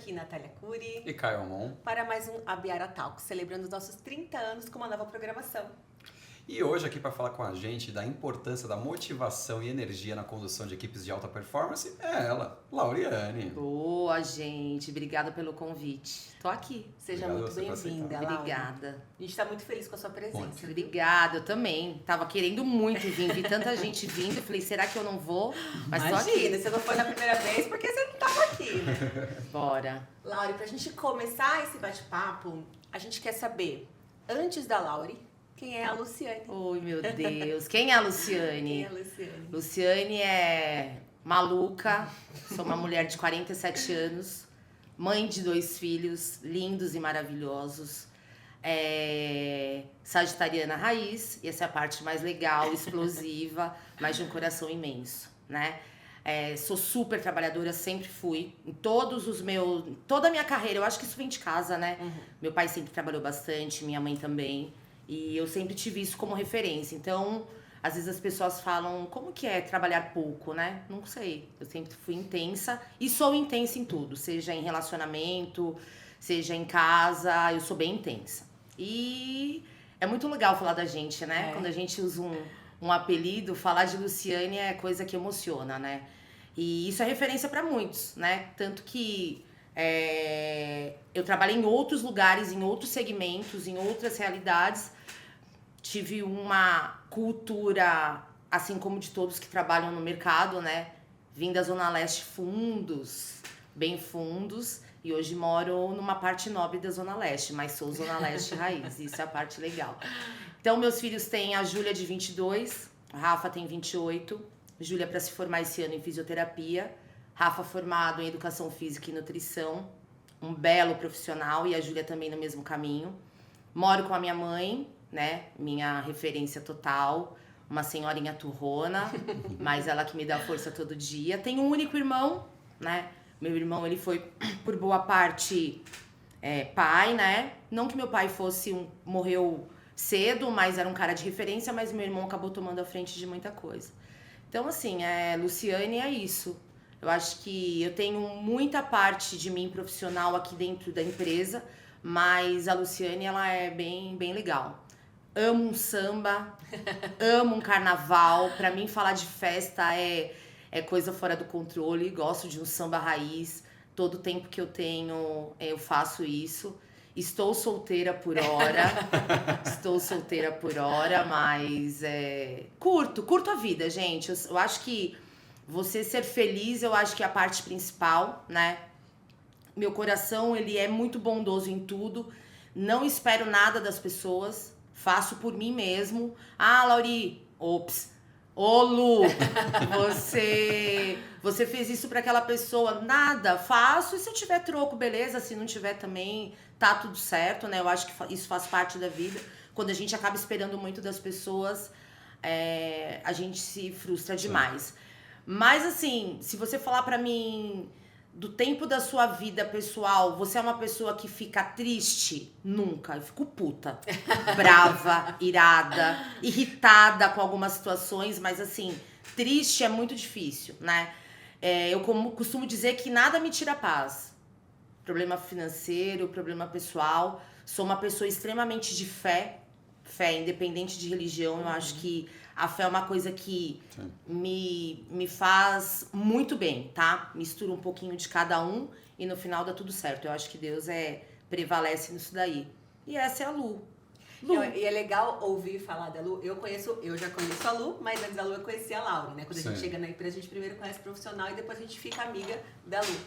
aqui Natália Curi e Caio Amon para mais um Abiara Talk, celebrando os nossos 30 anos com uma nova programação. E hoje aqui para falar com a gente da importância da motivação e energia na condução de equipes de alta performance é ela, Lauriane. Boa, gente. Obrigada pelo convite. Tô aqui. Seja Obrigado muito bem-vinda, Laura. Obrigada. A gente está muito feliz com a sua presença. Obrigada, eu também. Tava querendo muito vir, vi tanta gente vindo. Falei, será que eu não vou? Mas tô aqui. Imagina, você não foi na primeira vez porque você não estava aqui, né? Bora. Laura, pra gente começar esse bate-papo, a gente quer saber, antes da Laure, quem é a Luciane? Oi, meu Deus. Quem é a Luciane? Quem é a Luciane? Luciane é maluca, sou uma mulher de 47 anos, mãe de 2 filhos lindos e maravilhosos, sagitariana raiz, e essa é a parte mais legal, explosiva, mas de um coração imenso, né? Sou super trabalhadora, sempre fui, em toda a minha carreira, eu acho que isso vem de casa, né? Uhum. Meu pai sempre trabalhou bastante, minha mãe também, e eu sempre tive isso como referência, então... Às vezes as pessoas falam, como que é trabalhar pouco, né? Não sei, eu sempre fui intensa e sou intensa em tudo, seja em relacionamento, seja em casa, eu sou bem intensa. E é muito legal falar da gente, né? Quando a gente usa um apelido, falar de Luciane é coisa que emociona, né? E isso é referência para muitos, né? Tanto que eu trabalhei em outros lugares, em outros segmentos, em outras realidades. Tive uma cultura, assim como de todos que trabalham no mercado, né? Vim da Zona Leste bem fundos, e hoje moro numa parte nobre da Zona Leste, mas sou Zona Leste raiz, isso é a parte legal. Então, meus filhos têm a Júlia de 22, a Rafa tem 28, Júlia para se formar esse ano em fisioterapia, Rafa formado em educação física e nutrição, um belo profissional, e a Júlia também no mesmo caminho. Moro com a minha mãe, né, minha referência total, uma senhorinha turrona, mas ela que me dá força todo dia. Tenho um único irmão, né, meu irmão, ele foi, por boa parte, pai, né, não que meu pai morreu cedo, mas era um cara de referência, mas meu irmão acabou tomando a frente de muita coisa. Então, assim, Luciane é isso. Eu acho que eu tenho muita parte de mim profissional aqui dentro da empresa, mas a Luciane, ela é bem, bem legal. Amo um samba, amo um carnaval. Pra mim, falar de festa é coisa fora do controle. Gosto de um samba raiz. Todo tempo que eu tenho, eu faço isso. Estou solteira por hora. Mas curto a vida, gente. Eu acho que você ser feliz, eu acho que é a parte principal, né? Meu coração, ele é muito bondoso em tudo. Não espero nada das pessoas. Faço por mim mesmo. Ah, Lauri, ô Lu, você fez isso pra aquela pessoa. Nada, faço. E se eu tiver troco, beleza. Se não tiver também, tá tudo certo, né? Eu acho que isso faz parte da vida. Quando a gente acaba esperando muito das pessoas, a gente se frustra demais. Mas assim, se você falar pra mim... do tempo da sua vida pessoal, você é uma pessoa que fica triste? Nunca. Eu fico puta. Brava, irada, irritada com algumas situações, mas assim, triste é muito difícil, né? Eu costumo dizer que nada me tira a paz. Problema financeiro, problema pessoal. Sou uma pessoa extremamente de fé, independente de religião. Eu acho que a fé é uma coisa que me faz muito bem, tá? Mistura um pouquinho de cada um e no final dá tudo certo. Eu acho que Deus prevalece nisso daí. E essa é a Lu. E é legal ouvir falar da Lu. Eu já conheço a Lu, mas antes da Lu eu conheci a Laura, né? Quando a gente chega na empresa, a gente primeiro conhece o profissional e depois a gente fica amiga da Lu.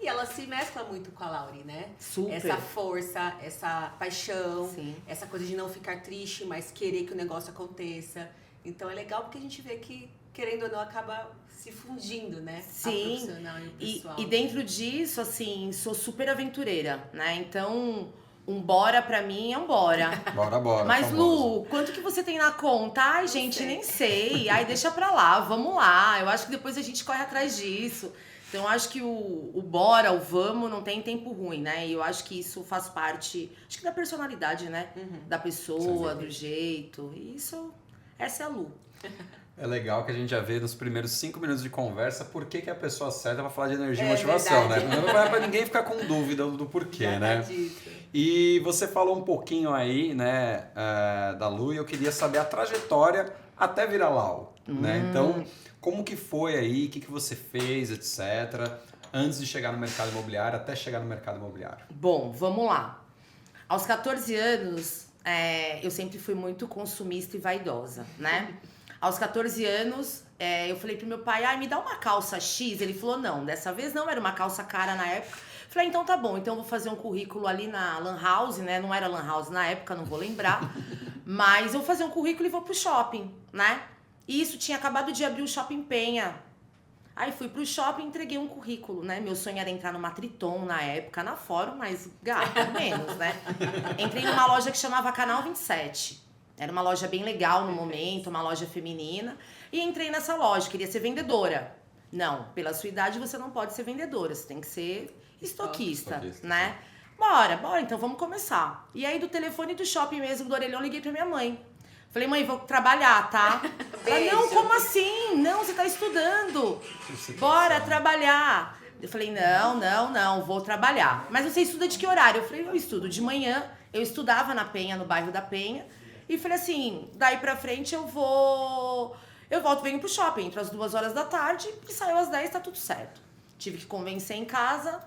E ela se mescla muito com a Lauri, né? Super. Essa força, essa paixão, Sim. essa coisa de não ficar triste, mas querer que o negócio aconteça. Então é legal porque a gente vê que, querendo ou não, acaba se fundindo, né? Sim. A profissional e o pessoal. E dentro disso, assim, sou super aventureira, né? Então, um bora pra mim é um bora. Bora. Mas, famosa. Lu, quanto que você tem na conta? Ai, gente, nem sei. Ai, deixa pra lá, vamos lá. Eu acho que depois a gente corre atrás disso. Então, eu acho que o bora, o vamos, não tem tempo ruim, né? E eu acho que isso faz parte, acho que da personalidade, né? Da pessoa, do jeito. E essa é a Lu. É legal que a gente já vê nos primeiros 5 minutos de conversa por que a pessoa certa para falar de energia e É motivação, verdade. né? Não é para ninguém ficar com dúvida do porquê, né? Disso. E você falou um pouquinho aí, né, da Lu, e eu queria saber a trajetória até virar Lau, né? Então, como que foi aí, o que você fez, etc., antes de chegar no mercado imobiliário, até chegar no mercado imobiliário? Bom, vamos lá. Aos 14 anos, eu sempre fui muito consumista e vaidosa, né? Aos 14 anos, eu falei pro meu pai, me dá uma calça X. Ele falou, não, dessa vez não, era uma calça cara na época. Falei, então tá bom, então eu vou fazer um currículo ali na Lan House, né? Não era Lan House na época, não vou lembrar. Mas eu vou fazer um currículo e vou pro shopping, né? E isso tinha acabado de abrir o Shopping Penha. Aí fui pro shopping e entreguei um currículo, né? Meu sonho era entrar numa Triton na época, na Fórum, mas gata, menos, né? Entrei numa loja que chamava Canal 27. Era uma loja bem legal no momento, uma loja feminina. E entrei nessa loja, queria ser vendedora. Não, pela sua idade você não pode ser vendedora, você tem que ser estoquista, né? Bora, então vamos começar. E aí do telefone do shopping mesmo, do orelhão, liguei pra minha mãe. Falei, mãe, vou trabalhar, tá? Ela, não, como assim? Não, você tá estudando. Bora trabalhar. Eu falei, não, vou trabalhar. Mas você estuda de que horário? Eu falei, eu estudo de manhã. Eu estudava na Penha, no bairro da Penha. E falei assim, daí pra frente eu volto, venho pro shopping, entro às 2 horas da tarde e saio às 10, tá tudo certo. Tive que convencer em casa,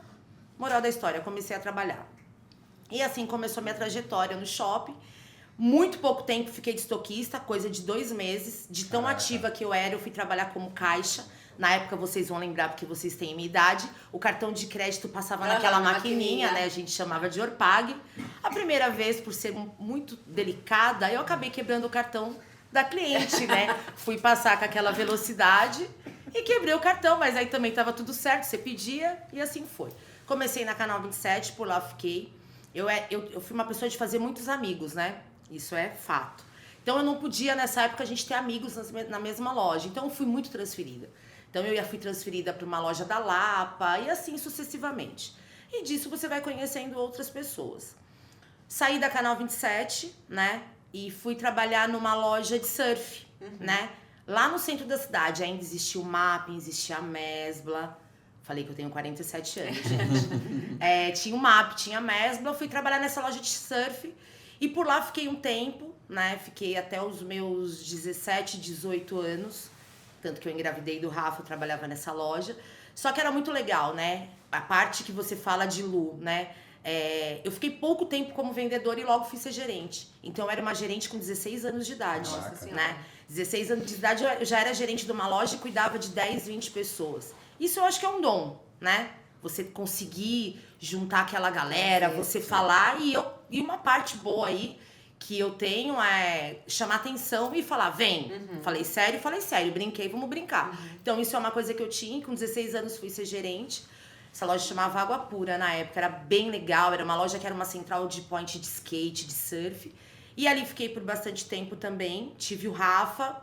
moral da história, comecei a trabalhar. E assim começou a minha trajetória no shopping. Muito pouco tempo fiquei de estoquista, coisa de 2 meses, de tão ativa que eu era, eu fui trabalhar como caixa. Na época vocês vão lembrar, porque vocês têm a minha idade, o cartão de crédito passava naquela maquininha, né? A gente chamava de Orpag. A primeira vez, por ser muito delicada, eu acabei quebrando o cartão da cliente, né? Fui passar com aquela velocidade e quebrei o cartão, mas aí também tava tudo certo, você pedia e assim foi. Comecei na Canal 27, por lá fiquei. Eu fui uma pessoa de fazer muitos amigos, né? Isso é fato. Então eu não podia, nessa época, a gente ter amigos na mesma loja. Então eu fui muito transferida. Então eu fui transferida para uma loja da Lapa e assim sucessivamente. E disso você vai conhecendo outras pessoas. Saí da Canal 27, né? E fui trabalhar numa loja de surf, né? Lá no centro da cidade ainda existia o Mapping, existia a Mesbla. Falei que eu tenho 47 anos, gente. Tinha o MAP, tinha a Mesbla. Eu fui trabalhar nessa loja de surf e por lá fiquei um tempo, né? Fiquei até os meus 17, 18 anos. Tanto que eu engravidei do Rafa, eu trabalhava nessa loja. Só que era muito legal, né? A parte que você fala de Lu, né? Eu fiquei pouco tempo como vendedora e logo fui ser gerente. Então eu era uma gerente com 16 anos de idade. Nossa, né? 16 anos de idade eu já era gerente de uma loja e cuidava de 10, 20 pessoas. Isso eu acho que é um dom, né? Você conseguir juntar aquela galera, você falar. E uma parte boa aí que eu tenho é chamar atenção e falar, vem. Falei sério, brinquei, vamos brincar. Então isso é uma coisa que eu tinha, com 16 anos fui ser gerente. Essa loja chamava Água Pura na época, era bem legal, era uma loja que era uma central de point de skate, de surf. E ali fiquei por bastante tempo também, tive o Rafa,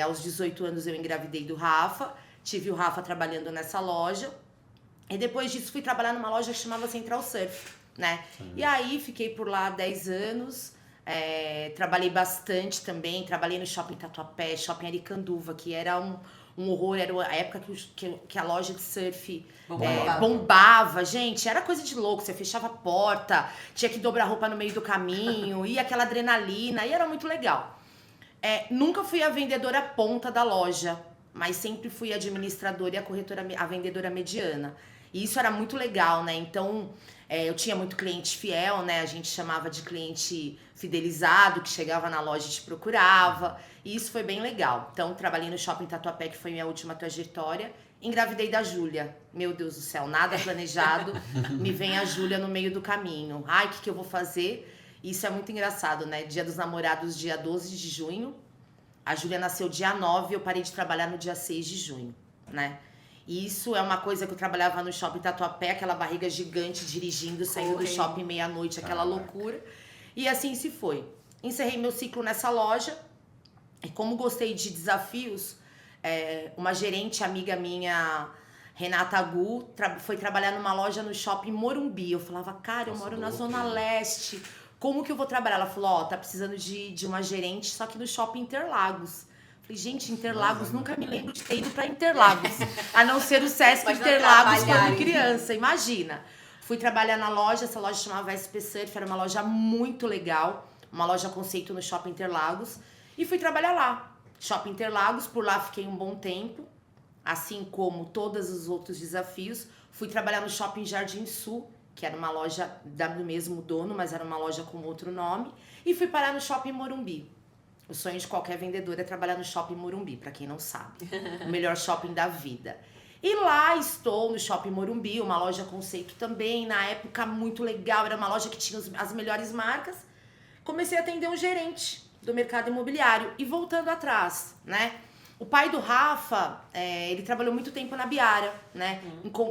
aos 18 anos eu engravidei do Rafa, tive o Rafa trabalhando nessa loja. E depois disso fui trabalhar numa loja que chamava Central Surf, né? E aí fiquei por lá 10 anos, trabalhei bastante também, trabalhei no Shopping Tatuapé, Shopping Aricanduva, que era um horror, era a época que a loja de surf bombava, gente, era coisa de louco, você fechava a porta, tinha que dobrar roupa no meio do caminho, ia aquela adrenalina, e era muito legal. Nunca fui a vendedora ponta da loja, mas sempre fui a administradora e a vendedora mediana. E isso era muito legal, né? Então, eu tinha muito cliente fiel, né? A gente chamava de cliente fidelizado, que chegava na loja e te procurava. E isso foi bem legal. Então, trabalhei no Shopping Tatuapé, que foi minha última trajetória. Engravidei da Júlia. Meu Deus do céu, nada planejado. Me vem a Júlia no meio do caminho. Ai, o que eu vou fazer? Isso é muito engraçado, né? Dia dos Namorados, dia 12 de junho. A Júlia nasceu dia 9 e eu parei de trabalhar no dia 6 de junho, né? E isso é uma coisa que eu trabalhava no Shopping Tatuapé, aquela barriga gigante dirigindo, saindo do shopping meia-noite, aquela loucura. E assim se foi. Encerrei meu ciclo nessa loja. E como gostei de desafios, uma gerente amiga minha, Renata Gu, foi trabalhar numa loja no shopping Morumbi. Eu falava, cara, eu moro na Zona Leste. Como que eu vou trabalhar? Ela falou, tá precisando de uma gerente, só que no shopping Interlagos. Falei, gente, Interlagos, nunca me lembro de ter ido pra Interlagos. A não ser o Sesc Mas não Interlagos trabalhar, quando criança, imagina. Fui trabalhar na loja, essa loja chamava SP Surf, era uma loja muito legal, uma loja conceito no Shopping Interlagos. E fui trabalhar lá. Shopping Interlagos, por lá fiquei um bom tempo, assim como todos os outros desafios. Fui trabalhar no Shopping Jardim Sul, que era uma loja do mesmo dono, mas era uma loja com outro nome. E fui parar no Shopping Morumbi. O sonho de qualquer vendedor é trabalhar no Shopping Morumbi, pra quem não sabe. O melhor shopping da vida. E lá estou no Shopping Morumbi, uma loja conceito também, na época muito legal, era uma loja que tinha as melhores marcas. Comecei a atender um gerente do mercado imobiliário. E voltando atrás, né? O pai do Rafa, ele trabalhou muito tempo na Biara, né?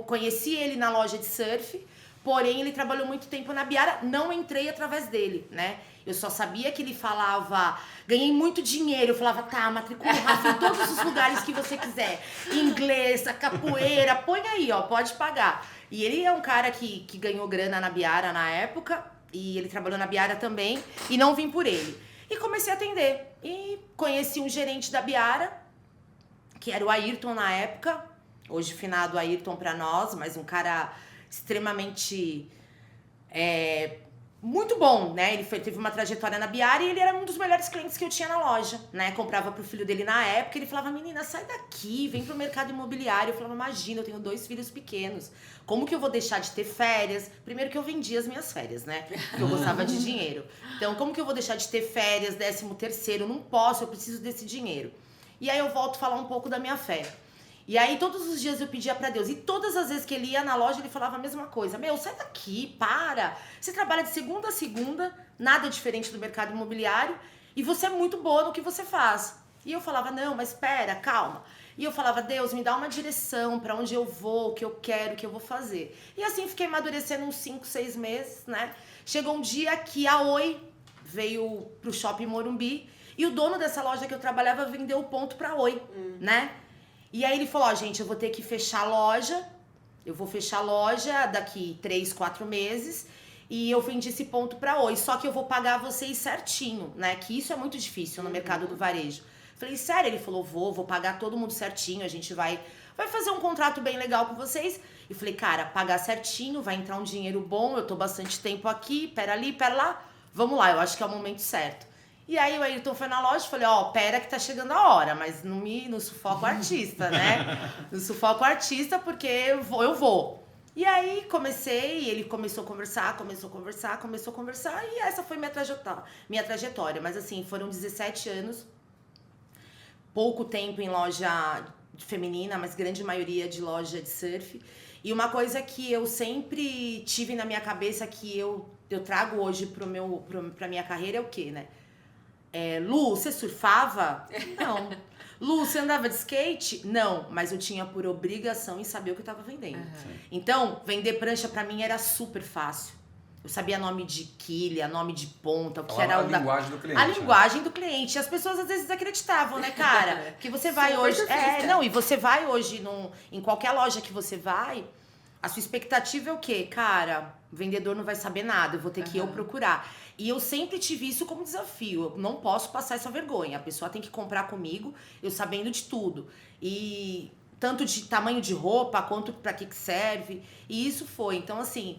Conheci ele na loja de surf, porém ele trabalhou muito tempo na Biara, não entrei através dele, né? Eu só sabia que ele falava, ganhei muito dinheiro. Eu falava, tá, matricula o Rafa em todos os lugares que você quiser. Inglês, a capoeira, põe aí, ó, pode pagar. E ele é um cara que ganhou grana na Biara na época, e ele trabalhou na Biara também, e não vim por ele. E comecei a atender. E conheci um gerente da Biara, que era o Ayrton na época, hoje finado Ayrton pra nós, mas um cara extremamente... muito bom, né? Ele teve uma trajetória na Biara e ele era um dos melhores clientes que eu tinha na loja, né? Comprava pro filho dele na época, ele falava, menina, sai daqui, vem pro mercado imobiliário. Eu falava, imagina, eu tenho 2 filhos pequenos, como que eu vou deixar de ter férias? Primeiro que eu vendia as minhas férias, né? Porque eu gostava de dinheiro. Então, como que eu vou deixar de ter férias, 13º? Eu não posso, eu preciso desse dinheiro. E aí eu volto a falar um pouco da minha fé. E aí todos os dias eu pedia pra Deus, e todas as vezes que ele ia na loja ele falava a mesma coisa, meu, sai daqui, para, você trabalha de segunda a segunda, nada diferente do mercado imobiliário, e você é muito boa no que você faz. E eu falava, não, mas espera, calma. E eu falava, Deus, me dá uma direção pra onde eu vou, o que eu quero, o que eu vou fazer. E assim fiquei amadurecendo uns 5, 6 meses, né? Chegou um dia que a Oi veio pro Shopping Morumbi, e o dono dessa loja que eu trabalhava vendeu o ponto pra Oi, né? E aí ele falou, ó, gente, eu vou ter que fechar a loja, eu vou fechar a loja daqui 3, 4 meses, e eu vendi esse ponto pra Oi, só que eu vou pagar vocês certinho, né? Que isso é muito difícil no mercado do varejo. Falei, sério? Ele falou, vou pagar todo mundo certinho, a gente vai fazer um contrato bem legal com vocês. E falei, cara, pagar certinho, vai entrar um dinheiro bom, eu tô bastante tempo aqui, pera ali, pera lá, vamos lá, eu acho que é o momento certo. E aí o Ayrton foi na loja e falei, ó, pera que tá chegando a hora, mas não sufoca o artista, né? Não sufoca o artista porque eu vou. E aí comecei, ele começou a conversar, e essa foi minha trajetória. Mas assim, foram 17 anos, pouco tempo em loja feminina, mas grande maioria de loja de surf. E uma coisa que eu sempre tive na minha cabeça, que eu trago hoje pra minha carreira é o quê, né? Lu, você surfava? Não. Lu, você andava de skate? Não, mas eu tinha por obrigação em saber o que eu tava vendendo. Uhum. Então, vender prancha pra mim era super fácil. Eu sabia nome de quilha, nome de ponta, o que era a linguagem do cliente. A linguagem do cliente. E as pessoas às vezes acreditavam, né, cara? Porque você vai hoje... e você vai hoje em qualquer loja que você vai, a sua expectativa é o quê? Cara, o vendedor não vai saber nada, eu vou ter que eu procurar. E eu sempre tive isso como desafio. Eu não posso passar essa vergonha. A pessoa tem que comprar comigo, eu sabendo de tudo. E tanto de tamanho de roupa, quanto para que serve. E isso foi. Então, assim,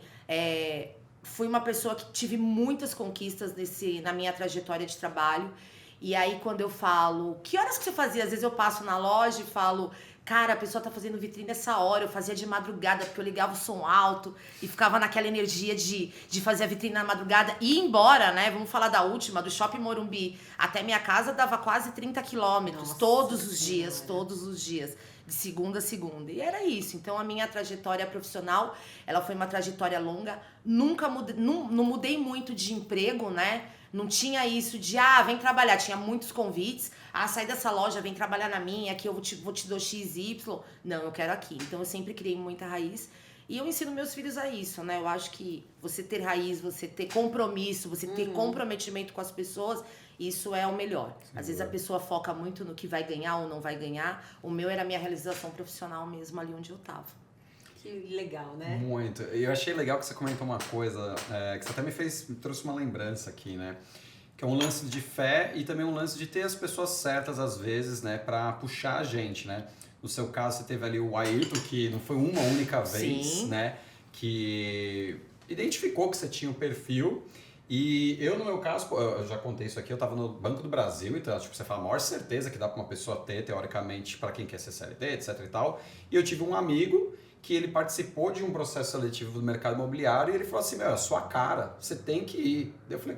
fui uma pessoa que tive muitas conquistas na minha trajetória de trabalho. E aí, quando eu falo, que horas que você fazia? Às vezes eu passo na loja e falo... Cara, a pessoa tá fazendo vitrine essa hora, eu fazia de madrugada, porque eu ligava o som alto e ficava naquela energia de fazer a vitrine na madrugada e ir embora, né? Vamos falar da última, do Shopping Morumbi. Até minha casa dava quase 30 quilômetros, todos os dias, de segunda a segunda. E era isso. Então, a minha trajetória profissional, ela foi uma trajetória longa. Nunca mudei, não mudei muito de emprego, né? Não tinha isso de, vem trabalhar. Tinha muitos convites. Sai dessa loja, vem trabalhar na minha, aqui eu vou te dar XY. Não, eu quero aqui. Então, eu sempre criei muita raiz. E eu ensino meus filhos a isso, né? Eu acho que você ter raiz, você ter compromisso, você ter comprometimento com as pessoas, isso é o melhor. Às vezes a pessoa foca muito no que vai ganhar ou não vai ganhar. O meu era a minha realização profissional mesmo ali onde eu tava. Que legal, né? Muito. E eu achei legal que você comentou uma coisa, que você até me trouxe uma lembrança aqui, né? Que que é um lance de fé e também um lance de ter as pessoas certas às vezes, né, para puxar a gente, né? No seu caso, você teve ali o Ayrton, que não foi uma única vez, Sim. né, que identificou que você tinha um perfil. E eu, no meu caso, eu já contei isso aqui, eu estava no Banco do Brasil, então tipo, você fala a maior certeza que dá para uma pessoa ter, teoricamente, para quem quer ser CLT, etc e tal. E eu tive um amigo que ele participou de um processo seletivo do mercado imobiliário e ele falou assim, meu, é a sua cara, você tem que ir. Daí eu falei,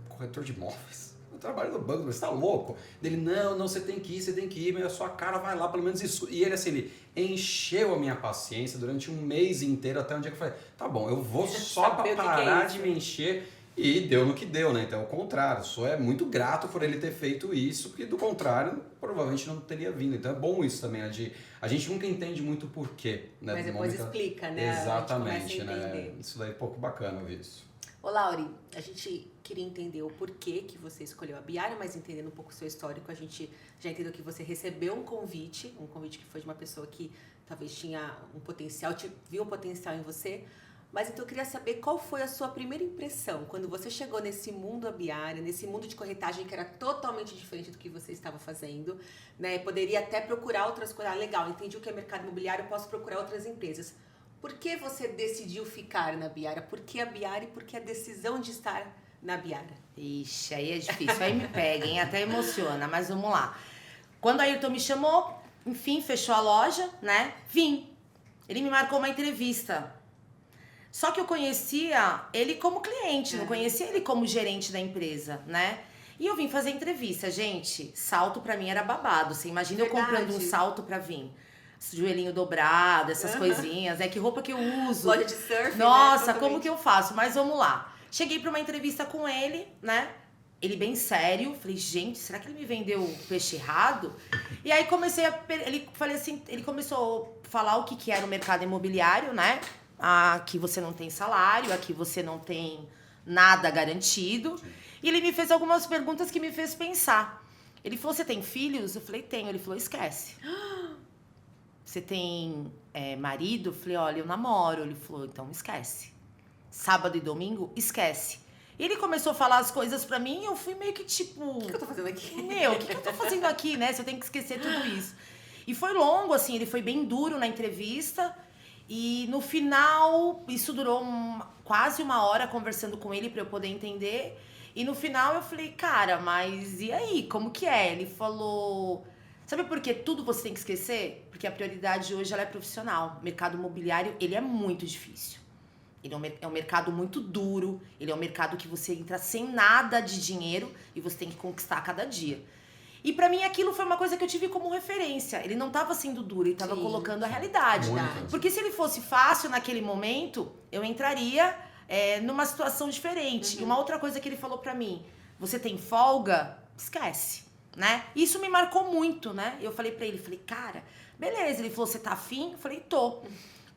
corretor de imóveis? Eu trabalho no banco, você tá louco? Dele, não, você tem que ir, meu, a sua cara vai lá, pelo menos isso. E ele, assim, ele encheu a minha paciência durante um mês inteiro, até um dia que eu falei, tá bom, eu vou só para parar de me encher. E deu no que deu, né? Então, ao contrário, só é muito grato por ele ter feito isso, porque do contrário, provavelmente não teria vindo. Então, é bom isso também, né? A gente nunca entende muito o porquê, né? Mas depois explica, né? Exatamente, né? Isso daí é pouco bacana ouvir isso. Ô, Lauri, a gente queria entender o porquê que você escolheu a Biara, mas entendendo um pouco o seu histórico, a gente já entendeu que você recebeu um convite que foi de uma pessoa que talvez tinha um potencial, viu um potencial em você. Mas então eu queria saber qual foi a sua primeira impressão quando você chegou nesse mundo abiário, nesse mundo de corretagem que era totalmente diferente do que você estava fazendo, né? Poderia até procurar outras coisas. Ah, legal, entendi o que é mercado imobiliário, posso procurar outras empresas. Por que você decidiu ficar na Biara? Por que a Biara e por que a decisão de estar na Biara? Ixi, aí é difícil, aí me pega, hein? Até emociona, mas vamos lá. Quando a Ayrton me chamou, enfim, fechou a loja, né? Vim. Ele me marcou uma entrevista. Só que eu conhecia ele como cliente, não conhecia ele como gerente da empresa, né? E eu vim fazer entrevista. Gente, salto pra mim era babado. Você imagina eu comprando um salto pra vir. Joelhinho dobrado, essas coisinhas, né? Que roupa que eu uso. Loja de surf, nossa, né? Como que eu faço? Mas vamos lá. Cheguei pra uma entrevista com ele, né? Ele bem sério. Falei, gente, será que ele me vendeu o peixe errado? E aí comecei a... Ele começou a falar o que era o mercado imobiliário, né? Aqui você não tem salário, aqui você não tem nada garantido. Sim. E ele me fez algumas perguntas que me fez pensar. Ele falou, você tem filhos? Eu falei, tenho. Ele falou, esquece. Você tem marido? Eu falei, olha, eu namoro. Ele falou, então esquece. Sábado e domingo? Esquece. E ele começou a falar as coisas pra mim e eu fui meio que tipo... O que eu tô fazendo aqui? Meu, o que eu tô fazendo aqui, né? Se eu tenho que esquecer tudo isso. E foi longo, assim, ele foi bem duro na entrevista... E no final, isso durou quase uma hora conversando com ele para eu poder entender. E no final eu falei, cara, mas e aí? Como que é? Ele falou, sabe por que tudo você tem que esquecer? Porque a prioridade hoje ela é profissional. O mercado imobiliário, ele é muito difícil. Ele é um mercado muito duro. Ele é um mercado que você entra sem nada de dinheiro e você tem que conquistar a cada dia. E pra mim aquilo foi uma coisa que eu tive como referência. Ele não tava sendo duro, ele tava colocando a realidade. Porque se ele fosse fácil naquele momento, eu entraria numa situação diferente. E uma outra coisa que ele falou pra mim, você tem folga? Esquece, né? Isso me marcou muito, né? Eu falei pra ele, cara, beleza. Ele falou, você tá afim? Eu falei, tô.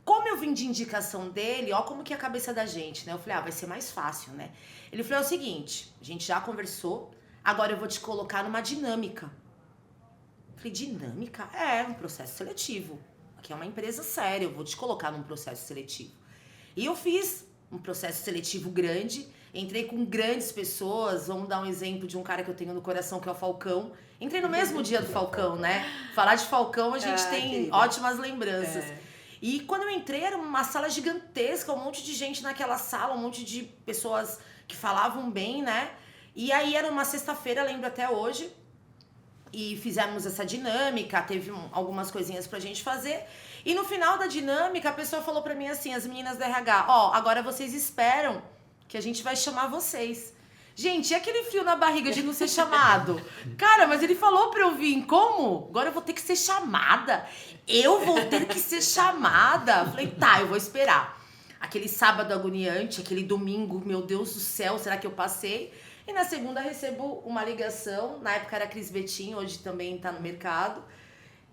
Como eu vim de indicação dele, ó como que é a cabeça da gente, né? Eu falei, vai ser mais fácil, né? Ele falou, é o seguinte, a gente já conversou, agora eu vou te colocar numa dinâmica. Eu falei, dinâmica? É, um processo seletivo. Aqui é uma empresa séria, eu vou te colocar num processo seletivo. E eu fiz um processo seletivo grande, entrei com grandes pessoas, vamos dar um exemplo de um cara que eu tenho no coração, que é o Falcão. Entrei no mesmo dia do Falcão, né? Falar de Falcão, a gente tem ótimas lembranças. E quando eu entrei, era uma sala gigantesca, um monte de gente naquela sala, um monte de pessoas que falavam bem, né? E aí era uma sexta-feira, lembro até hoje, e fizemos essa dinâmica, teve algumas coisinhas pra gente fazer. E no final da dinâmica, a pessoa falou pra mim assim, as meninas da RH, agora vocês esperam que a gente vai chamar vocês. Gente, e aquele frio na barriga de não ser chamado? Cara, mas ele falou pra eu vir, como? Agora eu vou ter que ser chamada? Eu vou ter que ser chamada? Falei, tá, eu vou esperar. Aquele sábado agoniante, aquele domingo, meu Deus do céu, será que eu passei? E na segunda recebo uma ligação, na época era Cris Betim, hoje também tá no mercado,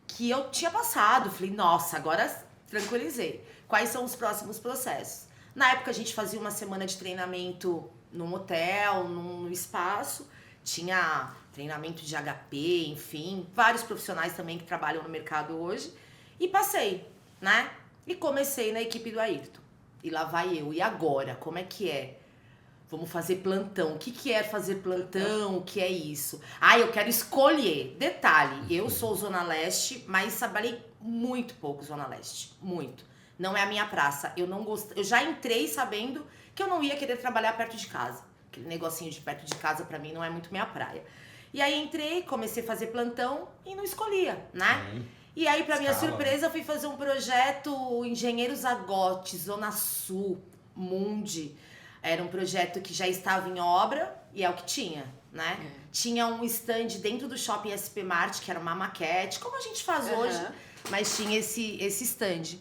que eu tinha passado. Falei, nossa, agora tranquilizei. Quais são os próximos processos? Na época a gente fazia uma semana de treinamento num hotel, num espaço, tinha treinamento de HP, enfim, vários profissionais também que trabalham no mercado hoje, e passei, né? E comecei na equipe do Ayrton. E lá vai eu. E agora? Como é que é? Vamos fazer plantão. O que é fazer plantão? O que é isso? Eu quero escolher. Detalhe, eu sou Zona Leste, mas trabalhei muito pouco Zona Leste. Muito. Não é a minha praça. Eu não gosto. Eu já entrei sabendo que eu não ia querer trabalhar perto de casa. Aquele negocinho de perto de casa, pra mim, não é muito minha praia. E aí entrei, comecei a fazer plantão e não escolhia, né? E aí, pra minha surpresa, eu fui fazer um projeto Engenheiros Agote, Zona Sul, Mundi. Era um projeto que já estava em obra e é o que tinha, né? Tinha um stand dentro do Shopping SP Mart, que era uma maquete, como a gente faz hoje, mas tinha esse stand.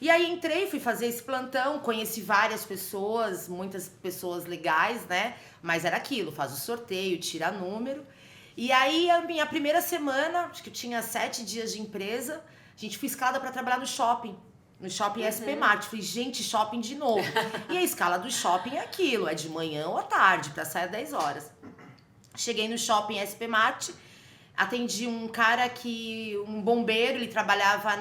E aí entrei, fui fazer esse plantão, conheci várias pessoas, muitas pessoas legais, né? Mas era aquilo, faz o sorteio, tira número. E aí a minha primeira semana, acho que eu tinha 7 dias de empresa, a gente foi escalada para trabalhar no shopping SP Mart. Falei, gente, shopping de novo. E a escala do shopping é aquilo, é de manhã ou à tarde, pra sair às 10 horas. Cheguei no shopping SP Mart, atendi um cara um bombeiro, ele trabalhava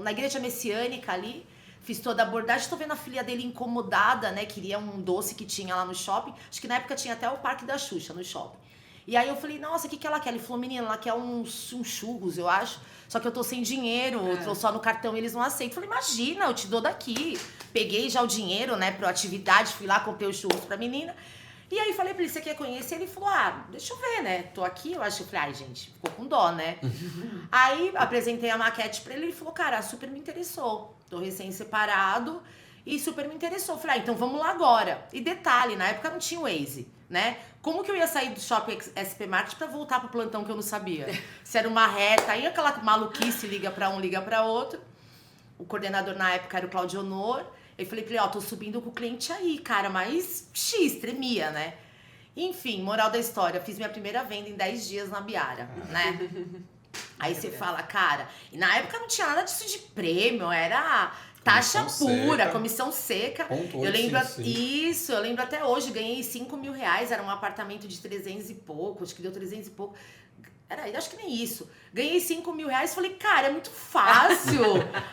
na igreja messiânica ali, fiz toda a abordagem, tô vendo a filha dele incomodada, né, queria um doce que tinha lá no shopping, acho que na época tinha até o Parque da Xuxa no shopping. E aí eu falei, nossa, o que ela quer? Ele falou, menina, ela quer uns churros, eu acho. Só que eu tô sem dinheiro, eu tô só no cartão e eles não aceitam. Eu falei, imagina, eu te dou daqui. Peguei já o dinheiro, né, pra atividade, fui lá, comprei os churros pra menina. E aí falei pra ele, você quer conhecer? Ele falou, deixa eu ver, né, tô aqui, eu acho. Eu falei, gente, ficou com dó, né? Aí apresentei a maquete pra ele, ele falou, cara, super me interessou. Tô recém-separado e super me interessou. Eu falei, então vamos lá agora. E detalhe, na época não tinha o Waze, né? Como que eu ia sair do Shopping SP Mart pra voltar pro plantão que eu não sabia? Se era uma reta, aí aquela maluquice, liga pra um, liga pra outro. O coordenador na época era o Claudio Honor. Eu falei pra ele, tô subindo com o cliente aí, cara, mas tremia, né? Enfim, moral da história, fiz minha primeira venda em 10 dias na Biara, né? Aí você fala, cara, e na época não tinha nada disso de prêmio, era taxa pura, comissão seca. Eu lembro isso, eu lembro até hoje, ganhei 5 mil reais, era um apartamento de 300 e pouco, acho que deu 300 e pouco. Acho que nem isso. Ganhei 5 mil reais, falei, cara, é muito fácil.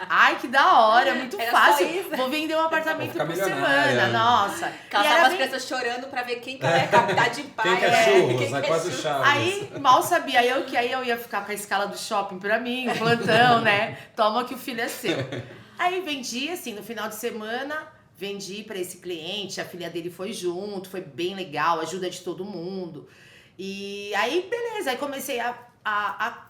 Ai, que da hora, é muito fácil. Vou vender um apartamento por semana, nossa. Calçava as pessoas chorando pra ver quem quer captar de pai. Quem quer churros, é quase Chaves. Aí, mal sabia eu que aí eu ia ficar com a escala do shopping pra mim, o plantão, né? Toma que o filho é seu. Aí vendi, assim, no final de semana, vendi pra esse cliente, a filha dele foi junto, foi bem legal, ajuda de todo mundo. E aí, beleza, aí comecei a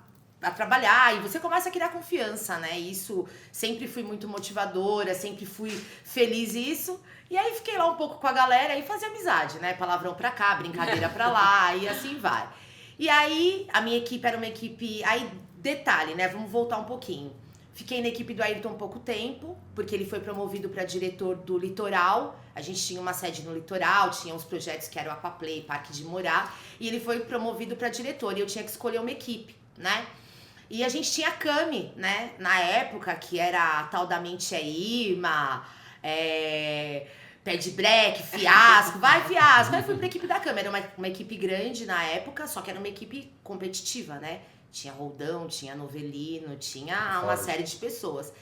trabalhar e você começa a criar confiança, né? Isso, sempre fui muito motivadora, sempre fui feliz nisso. E aí fiquei lá um pouco com a galera e fazia amizade, né? Palavrão pra cá, brincadeira pra lá e assim vai. E aí, a minha equipe era uma equipe... Aí, detalhe, né? Vamos voltar um pouquinho. Fiquei na equipe do Ayrton pouco tempo, porque ele foi promovido para diretor do Litoral. A gente tinha uma sede no Litoral, tinha uns projetos que eram Aquaplay, Parque de Morar, e ele foi promovido para diretor, e eu tinha que escolher uma equipe, né? E a gente tinha a Cami, né? Na época, que era a tal da Mente é Irma, Pé de Breque, Fiasco, vai Fiasco. Aí fui pra equipe da Cami, era uma equipe grande na época, só que era uma equipe competitiva, né? Tinha Roldão, tinha Novelino, tinha uma série de pessoas.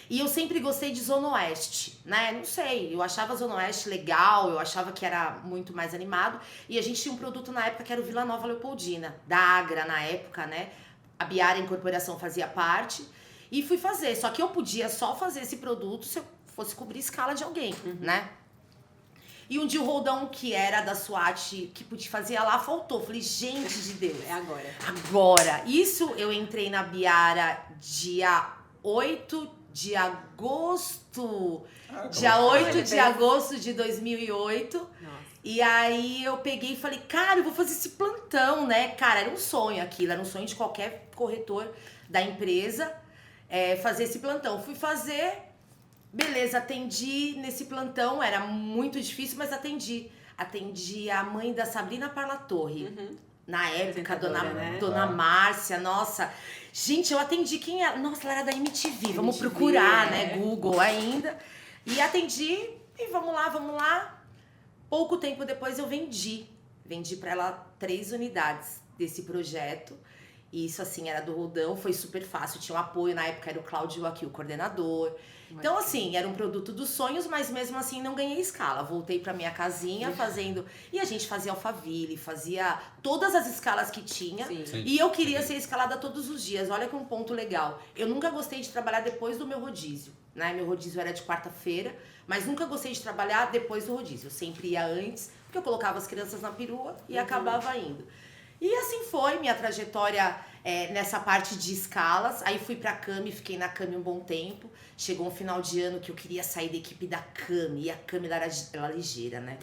E eu sempre gostei de Zona Oeste, né? Não sei, eu achava a Zona Oeste legal, eu achava que era muito mais animado. E a gente tinha um produto na época que era o Vila Nova Leopoldina, da Agra na época, né? A Biara Incorporação fazia parte. E fui fazer, só que eu podia só fazer esse produto se eu fosse cobrir escala de alguém, né? E um dia o Roldão, que era da SWAT, que podia fazer lá, faltou. Falei, gente de Deus. É agora. Agora. Isso eu entrei na Biara dia 8 de agosto. Dia 8 de agosto de 2008. Nossa. E aí eu peguei e falei, cara, eu vou fazer esse plantão, né? Cara, era um sonho aquilo. Era um sonho de qualquer corretor da empresa fazer esse plantão. Fui fazer... Beleza, atendi nesse plantão, era muito difícil, mas atendi. Atendi a mãe da Sabrina Parlatorre. Na época, dona Márcia, nossa. Gente, eu atendi quem era. Nossa, ela era da MTV, vamos procurar, né? Google ainda. E atendi, e vamos lá. Pouco tempo depois eu vendi. Vendi pra ela 3 unidades desse projeto. E isso, assim, era do Roldão, foi super fácil. Tinha um apoio, na época era o Cláudio aqui, o coordenador. Então, assim, era um produto dos sonhos, mas mesmo assim não ganhei escala. Voltei pra minha casinha fazendo... E a gente fazia Alphaville, fazia todas as escalas que tinha. Sim. Sim. E eu queria ser escalada todos os dias. Olha que um ponto legal. Eu nunca gostei de trabalhar depois do meu rodízio, né? Meu rodízio era de quarta-feira, mas nunca gostei de trabalhar depois do rodízio. Eu sempre ia antes, porque eu colocava as crianças na perua e acabava indo. E assim foi minha trajetória nessa parte de escalas. Aí fui pra Cami, fiquei na Cami um bom tempo. Chegou um final de ano que eu queria sair da equipe da Cami. E a Cami era ligeira, né?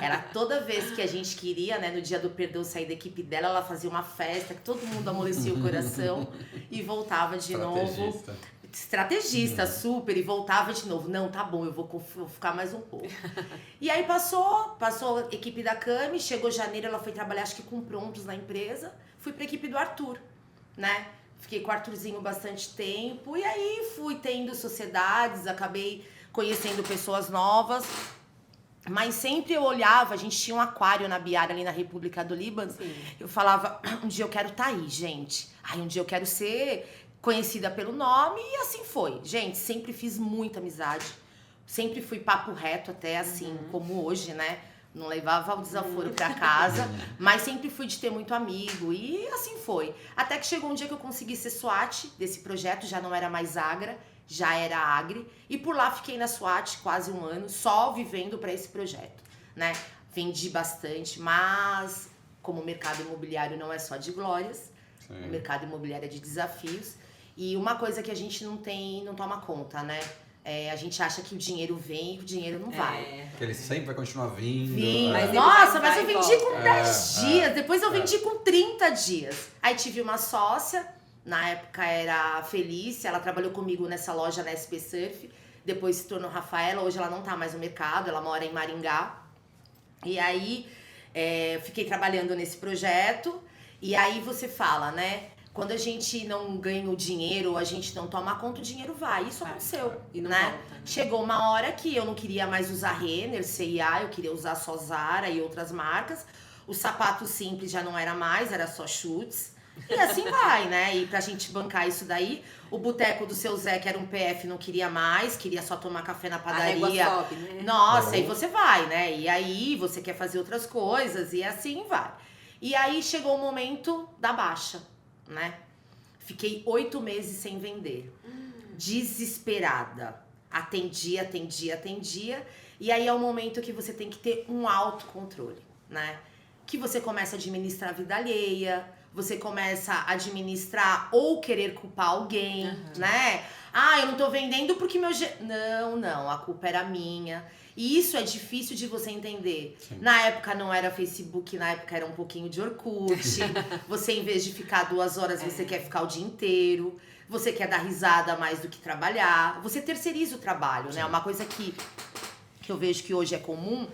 Era toda vez que a gente queria, né, no dia do perdão, sair da equipe dela, ela fazia uma festa, que todo mundo amolecia o coração e voltava de novo. Estrategista, super, e voltava de novo. Não, tá bom, eu vou ficar mais um pouco. E aí passou a equipe da Cami, chegou janeiro, ela foi trabalhar, acho que com prontos na empresa. Fui pra equipe do Arthur, né? Fiquei com o Arthurzinho bastante tempo. E aí fui tendo sociedades, acabei conhecendo pessoas novas. Mas sempre eu olhava, a gente tinha um aquário na Biara, ali na República do Líbano. Sim. Eu falava, um dia eu quero estar aí, gente. Ai, um dia eu quero ser conhecida pelo nome, e assim foi. Gente, sempre fiz muita amizade. Sempre fui papo reto, até assim, como hoje, né? Não levava o desaforo pra casa, mas sempre fui de ter muito amigo, e assim foi. Até que chegou um dia que eu consegui ser SWAT desse projeto, já não era mais Agra, já era Agri, e por lá fiquei na SWAT quase um ano, só vivendo para esse projeto, né? Vendi bastante, mas como o mercado imobiliário não é só de glórias, o mercado imobiliário é de desafios, e uma coisa que a gente não toma conta, né? A gente acha que o dinheiro vem e o dinheiro não vai. Que ele sempre vai continuar vindo. Mas nossa, mas eu vendi com 10 dias, depois eu vendi com 30 dias. Aí tive uma sócia, na época era a Felícia, ela trabalhou comigo nessa loja na SP Surf, depois se tornou Rafaela, hoje ela não tá mais no mercado, ela mora em Maringá. E aí, fiquei trabalhando nesse projeto, e aí você fala, né? Quando a gente não ganha o dinheiro, a gente não toma conta, o dinheiro vai. Isso aconteceu, e não né? volta, né? Chegou uma hora que eu não queria mais usar Renner, C&A, eu queria usar só Zara e outras marcas. O sapato simples já não era mais, era só chutes. E assim vai, né? E pra gente bancar isso daí, o boteco do seu Zé, que era um PF, não queria mais, queria só tomar café na padaria. A régua sobe, né? Nossa, aí você vai, né? E aí você quer fazer outras coisas, e assim vai. E aí chegou o momento da baixa, né? Fiquei 8 meses sem vender. Desesperada. Atendia. E aí é o momento que você tem que ter um autocontrole, né? Que você começa a administrar a vida alheia, você começa a administrar ou querer culpar alguém, né? Ah, eu não tô vendendo porque meu... Não, a culpa era minha. E isso é difícil de você entender. Sim. Na época não era Facebook, na época era um pouquinho de Orkut. Você, em vez de ficar 2 horas, você quer ficar o dia inteiro. Você quer dar risada mais do que trabalhar. Você terceiriza o trabalho, né? Uma coisa que eu vejo que hoje é comum,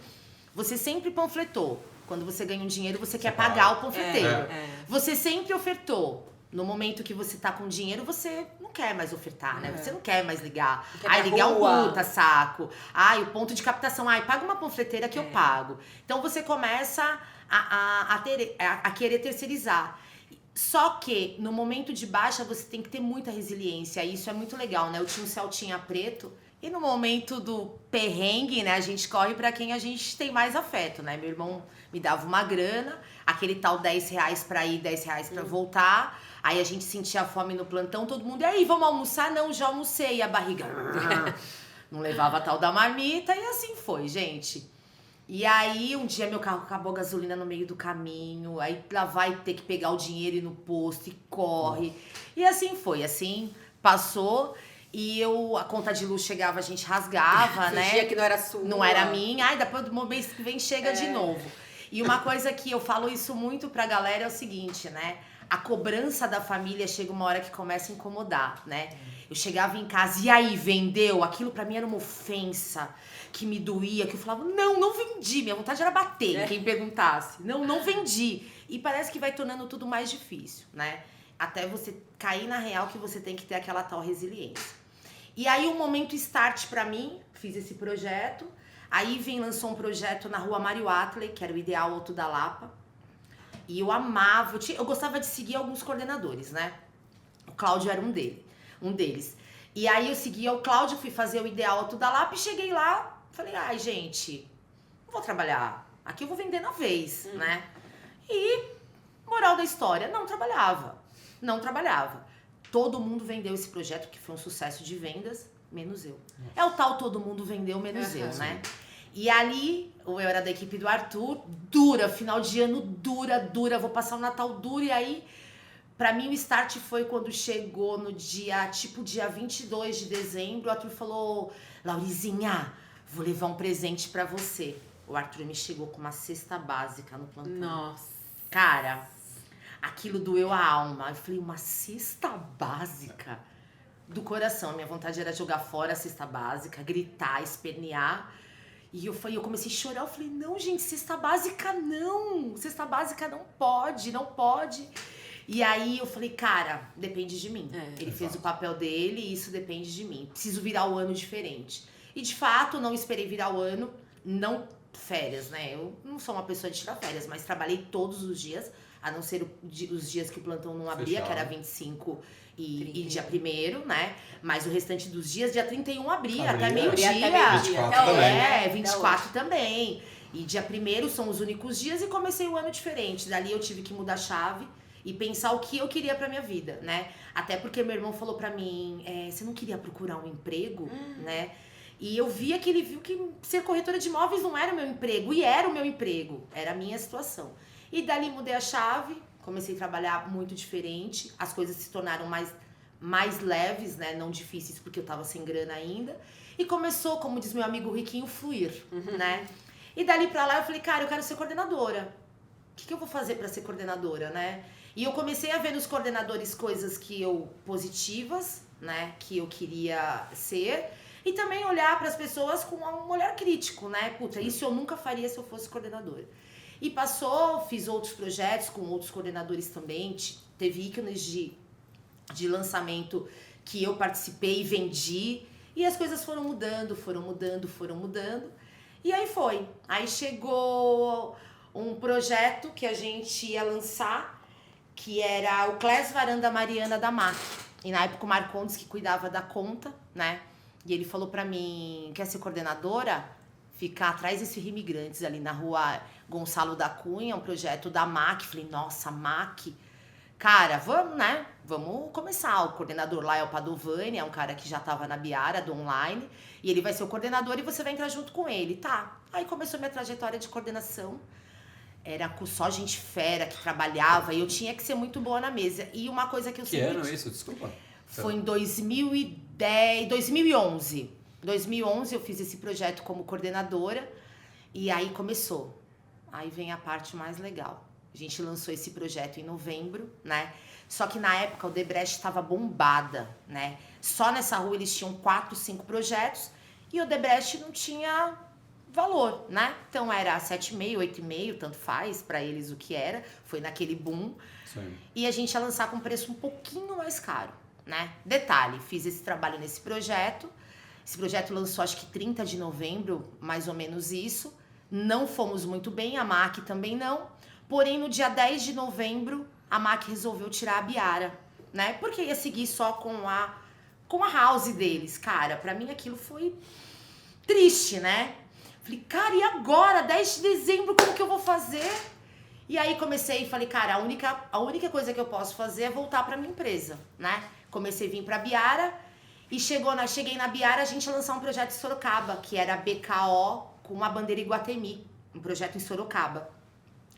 você sempre panfletou. Quando você ganha um dinheiro, você quer pagar o panfleteiro. Você sempre ofertou. No momento que você tá com dinheiro, você não quer mais ofertar, né? Você não quer mais ligar. Ai, ligar um puta saco. Ai, o ponto de captação. Ai, paga uma panfleteira que eu pago. Então você começa a querer terceirizar. Só que no momento de baixa você tem que ter muita resiliência. Isso é muito legal, né? Eu tinha um Celtinha preto. E no momento do perrengue, né? A gente corre pra quem a gente tem mais afeto, né? Meu irmão me dava uma grana, aquele tal R$10 pra ir, R$10 pra voltar. Aí a gente sentia fome no plantão, todo mundo, e aí, vamos almoçar? Não, já almocei. E a barriga não levava a tal da marmita, e assim foi, gente. E aí, um dia meu carro acabou a gasolina no meio do caminho, aí lá vai ter que pegar o dinheiro e ir no posto, e corre. E assim foi, assim, passou... E a conta de luz chegava, a gente rasgava, né? Fingia que não era sua. Não era minha. Ai, depois do mês que vem chega de novo. E uma coisa que eu falo isso muito pra galera é o seguinte, né? A cobrança da família chega uma hora que começa a incomodar, né? Eu chegava em casa, e aí, vendeu? Aquilo pra mim era uma ofensa, que me doía, que eu falava, não vendi. Minha vontade era bater em quem perguntasse. Não vendi. E parece que vai tornando tudo mais difícil, né? Até você cair na real que você tem que ter aquela tal resiliência. E aí um momento start pra mim, fiz esse projeto. Aí lançou um projeto na rua Mário Atley, que era o Ideal Alto da Lapa. E eu amava, eu gostava de seguir alguns coordenadores, né? O Cláudio era um deles. E aí eu seguia o Cláudio, fui fazer o Ideal Alto da Lapa e cheguei lá, falei, ai gente, não vou trabalhar, aqui eu vou vender na vez, né? E, moral da história, não trabalhava. Todo mundo vendeu esse projeto, que foi um sucesso de vendas, menos eu. É o tal todo mundo vendeu, menos eu, né? E ali, eu era da equipe do Arthur, final de ano dura, vou passar o Natal duro, e aí, pra mim o start foi quando chegou no dia 22 de dezembro, o Arthur falou, Laurizinha, vou levar um presente pra você. O Arthur me chegou com uma cesta básica no plantão. Nossa. Cara, aquilo doeu a alma. Eu falei, uma cesta básica? Do coração. Minha vontade era jogar fora a cesta básica, gritar, espernear. E eu comecei a chorar. Eu falei, não, gente, cesta básica não. Cesta básica não pode. E aí eu falei, cara, depende de mim. Ele fez o papel dele e isso depende de mim. Preciso virar o ano diferente. E de fato, não esperei virar o ano, não férias, né? Eu não sou uma pessoa de tirar férias, mas trabalhei todos os dias, a não ser os dias que o plantão não abria, que era 25 e dia 1º, né? Mas o restante dos dias, dia 31 abria até meio-dia. 24 também. 24 também. E dia 1º são os únicos dias e comecei o ano diferente. Dali eu tive que mudar a chave e pensar o que eu queria pra minha vida, né? Até porque meu irmão falou pra mim, você não queria procurar um emprego, né? E eu via que ele viu que ser corretora de imóveis não era o meu emprego, e era o meu emprego, era a minha situação. E dali mudei a chave, comecei a trabalhar muito diferente, as coisas se tornaram mais leves, né, não difíceis, porque eu tava sem grana ainda. E começou, como diz meu amigo Riquinho, fluir, né? E dali pra lá eu falei, cara, eu quero ser coordenadora. O que eu vou fazer pra ser coordenadora, né? E eu comecei a ver nos coordenadores coisas positivas, né, que eu queria ser. E também olhar para as pessoas com um olhar crítico, né? Puta, isso eu nunca faria se eu fosse coordenadora. E passou, fiz outros projetos com outros coordenadores também. Teve ícones de lançamento que eu participei e vendi. E as coisas foram mudando. E aí foi. Aí chegou um projeto que a gente ia lançar, que era o Class Varanda Mariana da MAC. E na época o Marcondes que cuidava da conta, né? E ele falou pra mim, quer ser coordenadora? Ficar atrás desse Imigrantes ali na rua Gonçalo da Cunha, um projeto da MAC. Falei, nossa, MAC. Cara, vamos, né? Vamos começar. O coordenador lá é o Padovani, é um cara que já tava na Biara, do online. E ele vai ser o coordenador e você vai entrar junto com ele, tá? Aí começou minha trajetória de coordenação. Era com só gente fera que trabalhava e eu tinha que ser muito boa na mesa. E uma coisa que eu sempre... Que ano isso? Desculpa. Foi em 2011. 2011 eu fiz esse projeto como coordenadora e aí começou. Aí vem a parte mais legal. A gente lançou esse projeto em novembro, né? Só que na época o Odebrecht estava bombada, né? Só nessa rua eles tinham 4, 5 projetos e o Odebrecht não tinha valor, né? Então era 7,5, 8,5, tanto faz para eles o que era. Foi naquele boom. Sim. E a gente ia lançar com preço um pouquinho mais caro, né? Detalhe, fiz esse trabalho nesse projeto. Esse projeto lançou acho que 30 de novembro, mais ou menos isso. Não fomos muito bem, a MAC também não. Porém, no dia 10 de novembro, a MAC resolveu tirar a Biara, né? Porque ia seguir só com a house deles. Cara, pra mim aquilo foi triste, né? Falei, cara, e agora? 10 de dezembro, como que eu vou fazer? E aí comecei e falei, cara, a única coisa que eu posso fazer é voltar pra minha empresa, né? Comecei a vir pra Biara e cheguei na Biara, a gente ia lançar um projeto em Sorocaba, que era BKO com uma bandeira Iguatemi, um projeto em Sorocaba.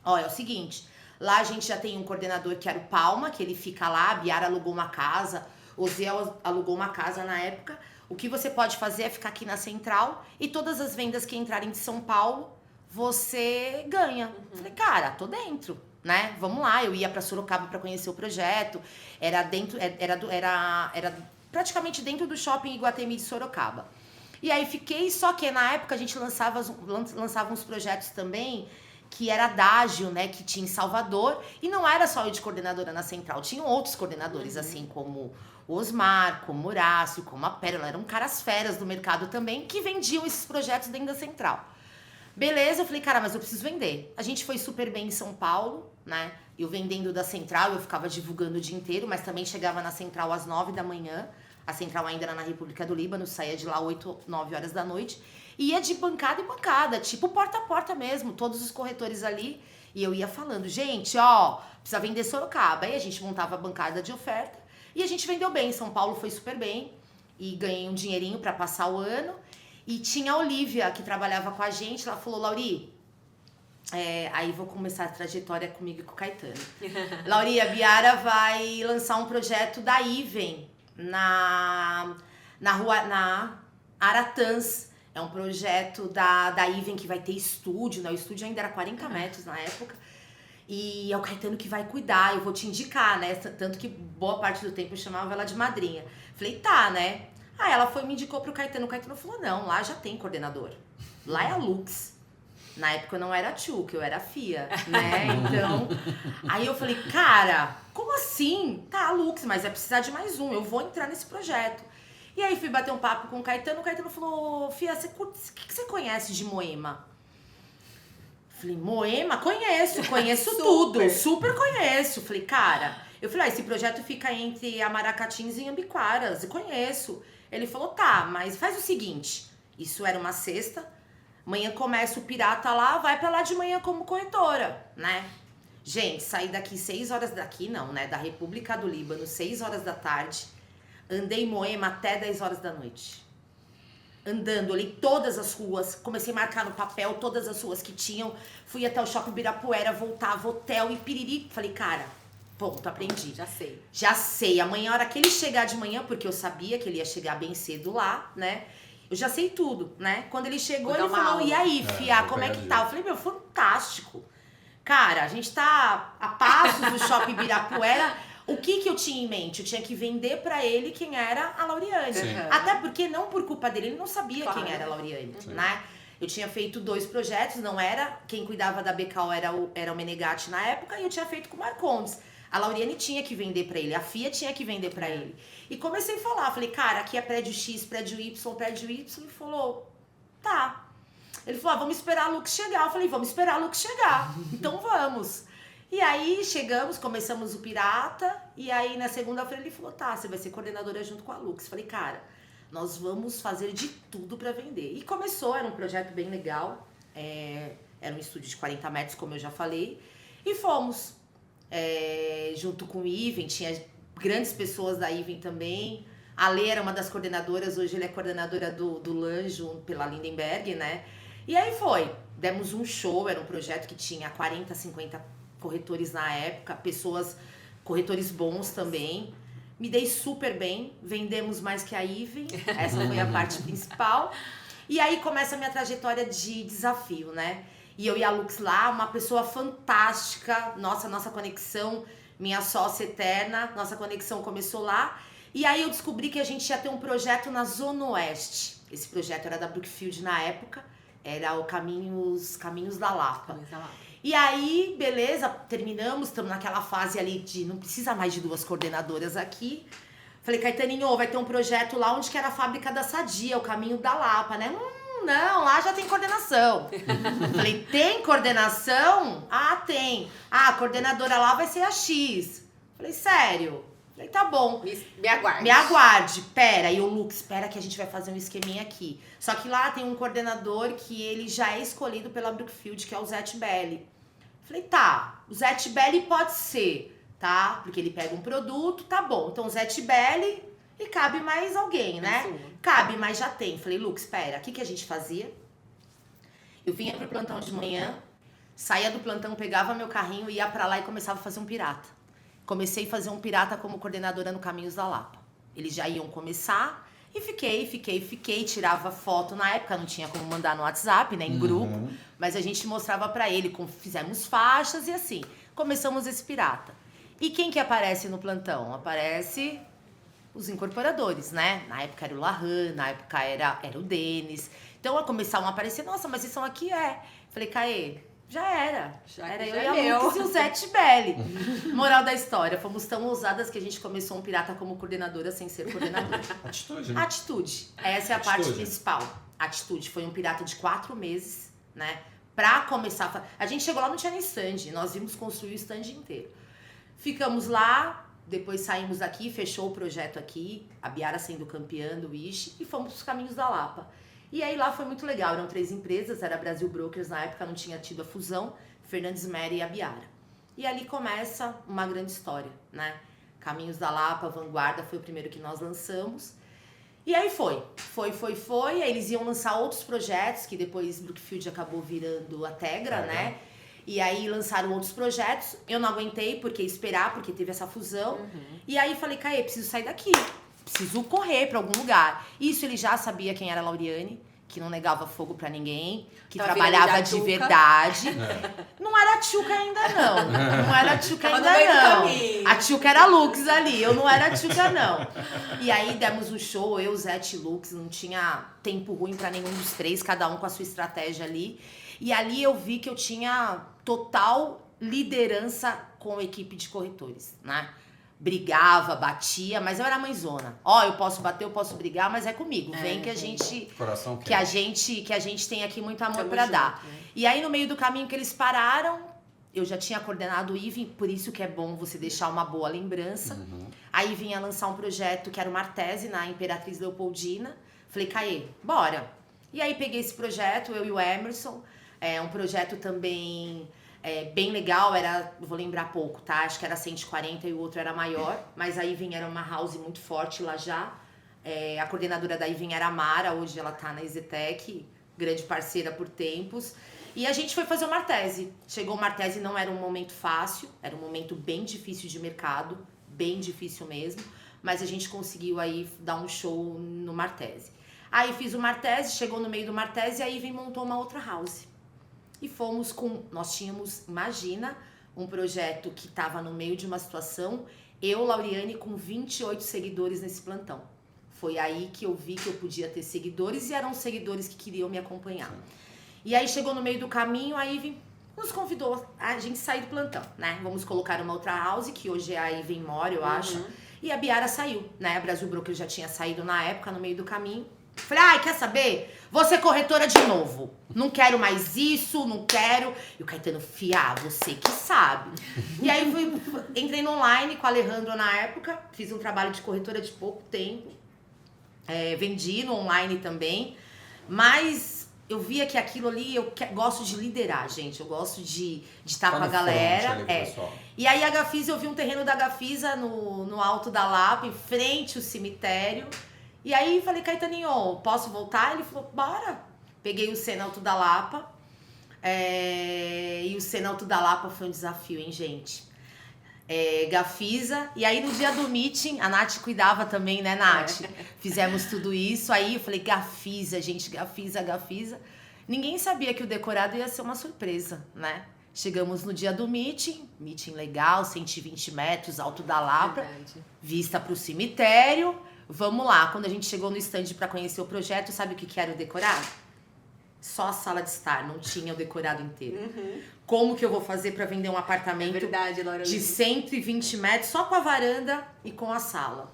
Ó, é o seguinte, lá a gente já tem um coordenador que era o Palma, que ele fica lá, a Biara alugou uma casa, o Zé alugou uma casa na época. O que você pode fazer é ficar aqui na Central e todas as vendas que entrarem de São Paulo, você ganha. Falei, cara, tô dentro, né? Vamos lá, eu ia pra Sorocaba pra conhecer o projeto, era praticamente dentro do shopping Iguatemi de Sorocaba. E aí fiquei, só que na época a gente lançava uns projetos também, que era Dágio, né, que tinha em Salvador, e não era só eu de coordenadora na Central, tinham outros coordenadores, assim como o Osmar, como o Horácio, como a Pérola, eram caras feras do mercado também, que vendiam esses projetos dentro da Central. Beleza, eu falei, cara, mas eu preciso vender. A gente foi super bem em São Paulo, né, eu vendendo da Central, eu ficava divulgando o dia inteiro, mas também chegava na Central às 9 da manhã, A central ainda era na República do Líbano, saía de lá 8, 9 horas da noite. E ia de bancada em bancada, tipo porta a porta mesmo, todos os corretores ali. E eu ia falando, gente, ó, precisa vender Sorocaba. Aí a gente montava a bancada de oferta e a gente vendeu bem. São Paulo foi super bem e ganhei um dinheirinho pra passar o ano. E tinha a Olivia, que trabalhava com a gente, ela falou, Lauri, aí vou começar a trajetória comigo e com o Caetano. Lauri, a Biara vai lançar um projeto da Iven na Aratãs. É um projeto da Iven que vai ter estúdio, né? O estúdio ainda era 40 metros na época. E é o Caetano que vai cuidar, eu vou te indicar, né? Tanto que boa parte do tempo eu chamava ela de madrinha. Falei, tá, né? Aí ela me indicou pro Caetano. O Caetano falou, não, lá já tem coordenador. Lá é a Lux. Na época eu não era a Tchuc, eu era a Fia, né? Então, aí eu falei, cara, como assim? Tá, a Lux, mas vai precisar de mais um, eu vou entrar nesse projeto. E aí fui bater um papo com o Caetano falou, Fia, o que você conhece de Moema? Falei, Moema? Conheço tudo, super conheço. Falei, cara, esse projeto fica entre Amaracatins e Ambiquaras, eu conheço. Ele falou, tá, mas faz o seguinte, isso era uma sexta, amanhã começa o pirata lá, vai pra lá de manhã como corretora, né? Gente, saí daqui 6 horas daqui, não, né? Da República do Líbano, 6 horas da tarde. Andei em Moema até 10 horas da noite. Andando, olhei todas as ruas, comecei a marcar no papel todas as ruas que tinham. Fui até o Shopping Ibirapuera, voltava, hotel e piriri. Falei, cara, ponto, aprendi. Já sei. Amanhã, a hora que ele chegar de manhã, porque eu sabia que ele ia chegar bem cedo lá, né? Eu já sei tudo, né? Quando ele chegou, ele falou, e aí, Fia, como é que tá? Eu falei, meu, fantástico. Cara, a gente tá a passos do Shopping Ibirapuera. O que eu tinha em mente? Eu tinha que vender pra ele quem era a Lauriane. Até porque, não por culpa dele, ele não sabia quem era a Lauriane, né? Eu tinha feito 2 projetos, não era... Quem cuidava da Becal era o Menegatti na época, e eu tinha feito com o Marcondes. A Lauriane tinha que vender pra ele, a Fia tinha que vender pra ele. E comecei a falar, falei, cara, aqui é prédio X, prédio Y, prédio Y. Ele falou, tá. Ele falou, vamos esperar a Lux chegar. Eu falei, vamos esperar a Lux chegar. Então vamos. E aí chegamos, começamos o Pirata, e aí na segunda-feira ele falou, tá, você vai ser coordenadora junto com a Lux. Falei, cara, nós vamos fazer de tudo pra vender. E começou, era um projeto bem legal, era um estúdio de 40 metros, como eu já falei, e fomos. Junto com o Iven, tinha grandes pessoas da Iven também. A Lê era uma das coordenadoras, hoje ele é coordenadora do Lanjo, pela Lindenberg, né? E aí demos um show, era um projeto que tinha 40, 50 corretores na época, corretores bons também. Me dei super bem, vendemos mais que a Iven, essa foi a parte principal. E aí começa a minha trajetória de desafio, né? E eu e a Lux lá, uma pessoa fantástica, nossa conexão, minha sócia eterna, nossa conexão começou lá. E aí eu descobri que a gente ia ter um projeto na Zona Oeste. Esse projeto era da Brookfield na época, era o Caminhos da Lapa. E aí, beleza, terminamos, estamos naquela fase ali de não precisa mais de 2 coordenadoras aqui. Falei, Caetaninho, vai ter um projeto lá onde que era a fábrica da Sadia, o Caminho da Lapa, né? Não, lá já tem coordenação. Falei, tem coordenação? Ah, tem. Ah, a coordenadora lá vai ser a X. Falei, sério? Falei, tá bom. Me aguarde. Me aguarde. Pera, e o Lux, espera que a gente vai fazer um esqueminha aqui. Só que lá tem um coordenador que ele já é escolhido pela Brookfield, que é o Zé Tibelli. Falei, tá, o Zé Tibelli pode ser, tá? Porque ele pega um produto, tá bom. Então, o Zé Tibelli e cabe mais alguém, né? Cabe, mas já tem. Falei, Lux, espera, o que a gente fazia? Eu vinha pro plantão de manhã, saía do plantão, pegava meu carrinho, ia pra lá e começava a fazer um pirata. Comecei a fazer um pirata como coordenadora no Caminhos da Lapa. Eles já iam começar e fiquei, tirava foto. Na época não tinha como mandar no WhatsApp, né, em grupo, mas a gente mostrava pra ele, fizemos faixas e assim, começamos esse pirata. E quem que aparece no plantão? Aparece os incorporadores, né? Na época era o Lahan, na época era o Denis. Então, começaram a aparecer, nossa, mas vocês são aqui, Falei, Caê, já era. Era eu e a Lux e o Zé Tibelli. Moral da história, fomos tão ousadas que a gente começou um pirata como coordenadora sem ser coordenadora. Atitude, né? Atitude. Essa é a parte principal. Atitude. Foi um pirata de 4 meses, né? Pra começar... A gente chegou lá, não tinha nem stand. Nós vimos construir o stand inteiro. Ficamos lá, Depois saímos daqui, fechou o projeto aqui, a Biara sendo campeã do Wish, e fomos pros Caminhos da Lapa. E aí lá foi muito legal, eram 3 empresas, era Brasil Brokers, na época não tinha tido a fusão, Fernandes Meri e a Biara. E ali começa uma grande história, né? Caminhos da Lapa, Vanguarda foi o primeiro que nós lançamos. E aí foi. Aí eles iam lançar outros projetos, que depois Brookfield acabou virando a Tegra, né? E aí lançaram outros projetos. Eu não aguentei porque esperar, porque teve essa fusão. E aí falei, Caê, preciso sair daqui. Preciso correr pra algum lugar. Isso ele já sabia quem era a Lauriane, que não negava fogo pra ninguém, que trabalhava de verdade. Não era a Tchuca ainda, não. Não era a Tchuca ainda, não. A Tchuca era a Lux ali, eu não era a Tchuca, não. E aí demos um show, eu, Zete e Lux, não tinha tempo ruim pra nenhum dos 3, cada um com a sua estratégia ali. E ali eu vi que eu tinha total liderança com a equipe de corretores, né? Brigava, batia, mas eu era mãezona. Eu posso bater, eu posso brigar, mas é comigo. Vem que a gente Coração que a gente tem aqui muito amor pra junto, dar. né? E aí no meio do caminho que eles pararam, eu já tinha coordenado o Ivy, por isso que é bom você deixar uma boa lembrança. Aí vinha lançar um projeto que era o Martese na Imperatriz Leopoldina. Falei, Caê, bora. E aí peguei esse projeto, eu e o Emerson. É um projeto também bem legal, vou lembrar pouco, tá? Acho que era 140 e o outro era maior, mas a Ivy era uma house muito forte lá já. A coordenadora da Ivy era a Mara, hoje ela tá na Ezetec, grande parceira por tempos. E a gente foi fazer o Martese. Chegou o Martese, não era um momento fácil, era um momento bem difícil de mercado, bem difícil mesmo, mas a gente conseguiu aí dar um show no Martese. Aí fiz o Martese, chegou no meio do Martese e a Ivy montou uma outra house. E nós tínhamos, imagina, um projeto que estava no meio de uma situação, eu, Lauriane, com 28 seguidores nesse plantão. Foi aí que eu vi que eu podia ter seguidores e eram seguidores que queriam me acompanhar. E aí chegou no meio do caminho, a Ivy nos convidou a gente sair do plantão, né? Vamos colocar uma outra house, que hoje é a Ivy More, eu acho. E a Biara saiu, né? A Brasil Broker já tinha saído na época, no meio do caminho. Falei, quer saber? Vou ser corretora de novo. Não quero mais isso, não quero. E o Caetano, você que sabe. E aí entrei no online com o Alejandro na época, fiz um trabalho de corretora de pouco tempo. Vendi no online também. Mas eu via que aquilo ali, gosto de liderar, gente. Eu gosto de estar com a galera. E aí a Gafisa, eu vi um terreno da Gafisa no alto da Lapa, em frente ao cemitério. E aí falei, Caetaninho, posso voltar? Ele falou, bora. Peguei o Sena Alto da Lapa. E o Sena Alto da Lapa foi um desafio, hein, gente? Gafisa. E aí no dia do meeting, a Nath cuidava também, né, Nath? Fizemos tudo isso. Aí eu falei, Gafisa, gente, Gafisa. Ninguém sabia que o decorado ia ser uma surpresa, né? Chegamos no dia do meeting legal, 120 metros, Alto da Lapa. Verdade. Vista pro cemitério. Vamos lá, quando a gente chegou no stand para conhecer o projeto, sabe o que era o decorado? Só a sala de estar, não tinha o decorado inteiro. Como que eu vou fazer para vender um apartamento Verdade, Laura de 120 metros só com a varanda e com a sala?